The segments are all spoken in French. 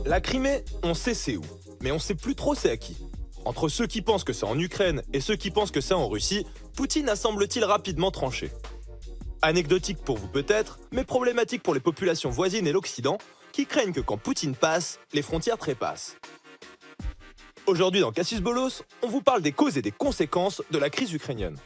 La Crimée, on sait c'est où, mais on sait plus trop c'est à qui. Entre ceux qui pensent que c'est en Ukraine et ceux qui pensent que c'est en Russie, Poutine a semble-t-il rapidement tranché. Anecdotique pour vous peut-être, mais problématique pour les populations voisines et l'Occident, qui craignent que quand Poutine passe, les frontières trépassent. Aujourd'hui dans Cassius Bolos, on vous parle des causes et des conséquences de la crise ukrainienne.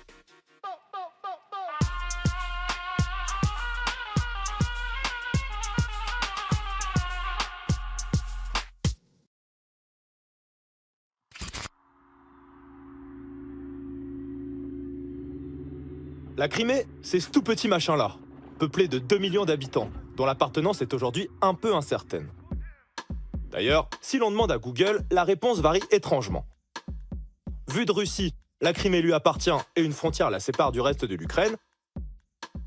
La Crimée, c'est ce tout petit machin-là, peuplé de 2 millions d'habitants, dont l'appartenance est aujourd'hui un peu incertaine. D'ailleurs, si l'on demande à Google, la réponse varie étrangement. Vu de Russie, la Crimée lui appartient et une frontière la sépare du reste de l'Ukraine.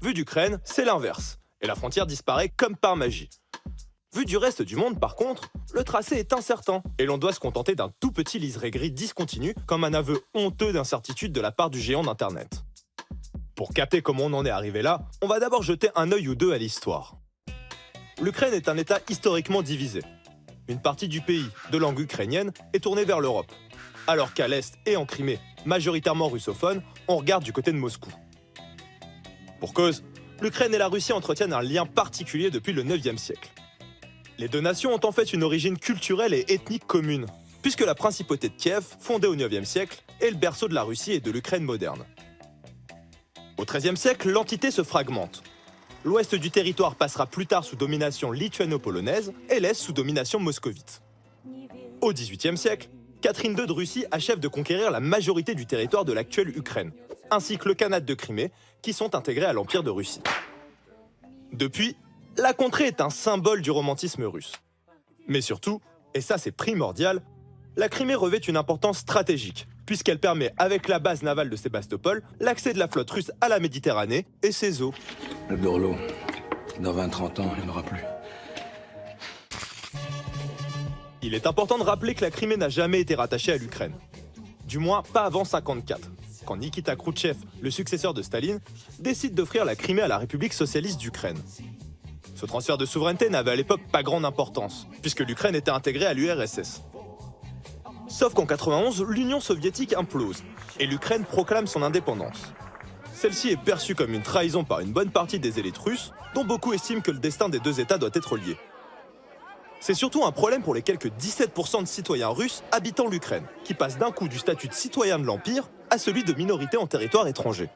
Vu d'Ukraine, c'est l'inverse, et la frontière disparaît comme par magie. Vu du reste du monde, par contre, le tracé est incertain, et l'on doit se contenter d'un tout petit liseré gris discontinu, comme un aveu honteux d'incertitude de la part du géant d'Internet. Pour capter comment on en est arrivé là, on va d'abord jeter un œil ou deux à l'histoire. L'Ukraine est un État historiquement divisé. Une partie du pays, de langue ukrainienne, est tournée vers l'Europe, alors qu'à l'Est et en Crimée, majoritairement russophone, on regarde du côté de Moscou. Pour cause, l'Ukraine et la Russie entretiennent un lien particulier depuis le 9e siècle. Les deux nations ont en fait une origine culturelle et ethnique commune, puisque la principauté de Kiev, fondée au 9e siècle, est le berceau de la Russie et de l'Ukraine moderne. Au XIIIe siècle, l'entité se fragmente. L'ouest du territoire passera plus tard sous domination lituano-polonaise et l'est sous domination moscovite. Au XVIIIe siècle, Catherine II de Russie achève de conquérir la majorité du territoire de l'actuelle Ukraine, ainsi que le Khanat de Crimée, qui sont intégrés à l'Empire de Russie. Depuis, la contrée est un symbole du romantisme russe. Mais surtout, et ça c'est primordial, la Crimée revêt une importance stratégique, puisqu'elle permet, avec la base navale de Sébastopol, l'accès de la flotte russe à la Méditerranée et ses eaux. Le Dorlo, dans 20-30 ans, il n'y en aura plus. Il est important de rappeler que la Crimée n'a jamais été rattachée à l'Ukraine. Du moins, pas avant 1954, quand Nikita Khrouchtchev, le successeur de Staline, décide d'offrir la Crimée à la République socialiste d'Ukraine. Ce transfert de souveraineté n'avait à l'époque pas grande importance, puisque l'Ukraine était intégrée à l'URSS. Sauf qu'en 1991, l'Union soviétique implose, et l'Ukraine proclame son indépendance. Celle-ci est perçue comme une trahison par une bonne partie des élites russes, dont beaucoup estiment que le destin des deux États doit être lié. C'est surtout un problème pour les quelques 17% de citoyens russes habitant l'Ukraine, qui passent d'un coup du statut de citoyen de l'Empire à celui de minorité en territoire étranger.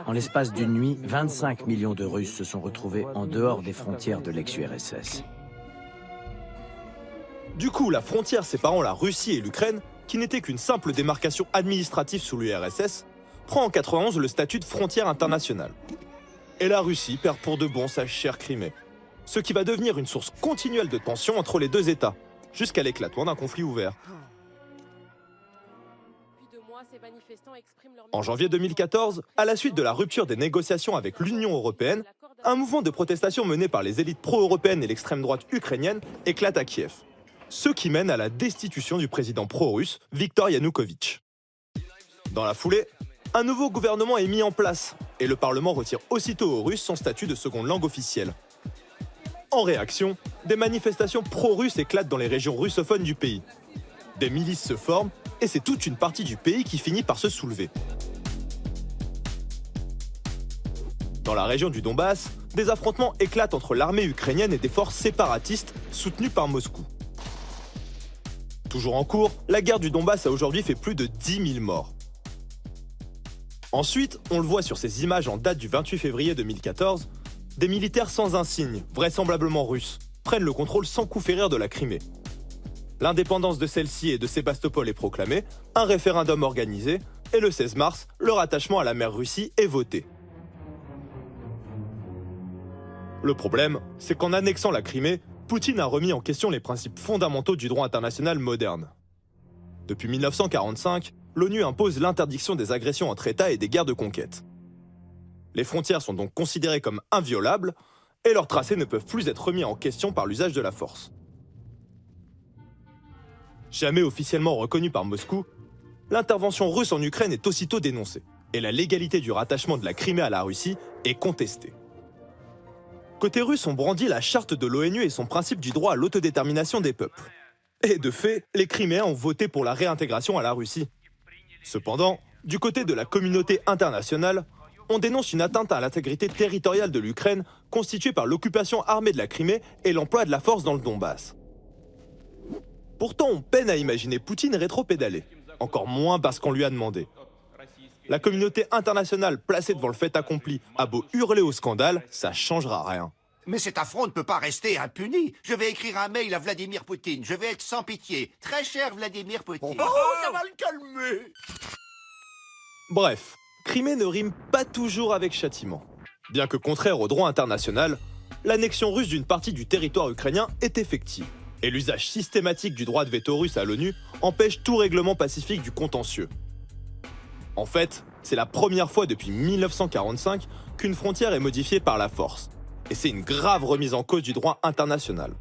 En l'espace d'une nuit, 25 millions de Russes se sont retrouvés en dehors des frontières de l'ex-URSS. Du coup, la frontière séparant la Russie et l'Ukraine, qui n'était qu'une simple démarcation administrative sous l'URSS, prend en 1991 le statut de frontière internationale. Et la Russie perd pour de bon sa chère Crimée, ce qui va devenir une source continuelle de tensions entre les deux États, jusqu'à l'éclatement d'un conflit ouvert. En janvier 2014, à la suite de la rupture des négociations avec l'Union européenne, un mouvement de protestation mené par les élites pro-européennes et l'extrême droite ukrainienne éclate à Kiev, ce qui mène à la destitution du président pro-russe Viktor Yanukovych. Dans la foulée, un nouveau gouvernement est mis en place et le Parlement retire aussitôt aux Russes son statut de seconde langue officielle. En réaction, des manifestations pro-russes éclatent dans les régions russophones du pays. Des milices se forment et c'est toute une partie du pays qui finit par se soulever. Dans la région du Donbass, des affrontements éclatent entre l'armée ukrainienne et des forces séparatistes soutenues par Moscou. Toujours en cours, la guerre du Donbass a aujourd'hui fait plus de 10 000 morts. Ensuite, on le voit sur ces images en date du 28 février 2014, des militaires sans insigne, vraisemblablement russes, prennent le contrôle sans coup férir de la Crimée. L'indépendance de celle-ci et de Sébastopol est proclamée, un référendum organisé, et le 16 mars, le rattachement à la mer Russie est voté. Le problème, c'est qu'en annexant la Crimée, Poutine a remis en question les principes fondamentaux du droit international moderne. Depuis 1945, l'ONU impose l'interdiction des agressions entre États et des guerres de conquête. Les frontières sont donc considérées comme inviolables et leurs tracés ne peuvent plus être remis en question par l'usage de la force. Jamais officiellement reconnue par Moscou, l'intervention russe en Ukraine est aussitôt dénoncée et la légalité du rattachement de la Crimée à la Russie est contestée. Côté russe, on brandit la charte de l'ONU et son principe du droit à l'autodétermination des peuples. Et de fait, les Criméens ont voté pour la réintégration à la Russie. Cependant, du côté de la communauté internationale, on dénonce une atteinte à l'intégrité territoriale de l'Ukraine constituée par l'occupation armée de la Crimée et l'emploi de la force dans le Donbass. Pourtant, on peine à imaginer Poutine rétropédaler, encore moins parce qu'on lui a demandé. La communauté internationale placée devant le fait accompli a beau hurler au scandale, ça changera rien. Mais cet affront ne peut pas rester impuni. Je vais écrire un mail à Vladimir Poutine. Je vais être sans pitié. Très cher Vladimir Poutine. Oh, ça va le calmer. Bref, Crimée ne rime pas toujours avec châtiment. Bien que contraire au droit international, l'annexion russe d'une partie du territoire ukrainien est effective. Et l'usage systématique du droit de veto russe à l'ONU empêche tout règlement pacifique du contentieux. En fait, c'est la première fois depuis 1945 qu'une frontière est modifiée par la force. Et c'est une grave remise en cause du droit international.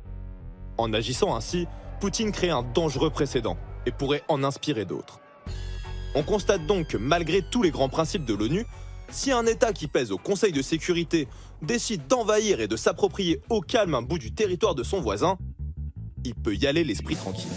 En agissant ainsi, Poutine crée un dangereux précédent et pourrait en inspirer d'autres. On constate donc que malgré tous les grands principes de l'ONU, si un État qui pèse au Conseil de sécurité décide d'envahir et de s'approprier au calme un bout du territoire de son voisin, il peut y aller l'esprit tranquille.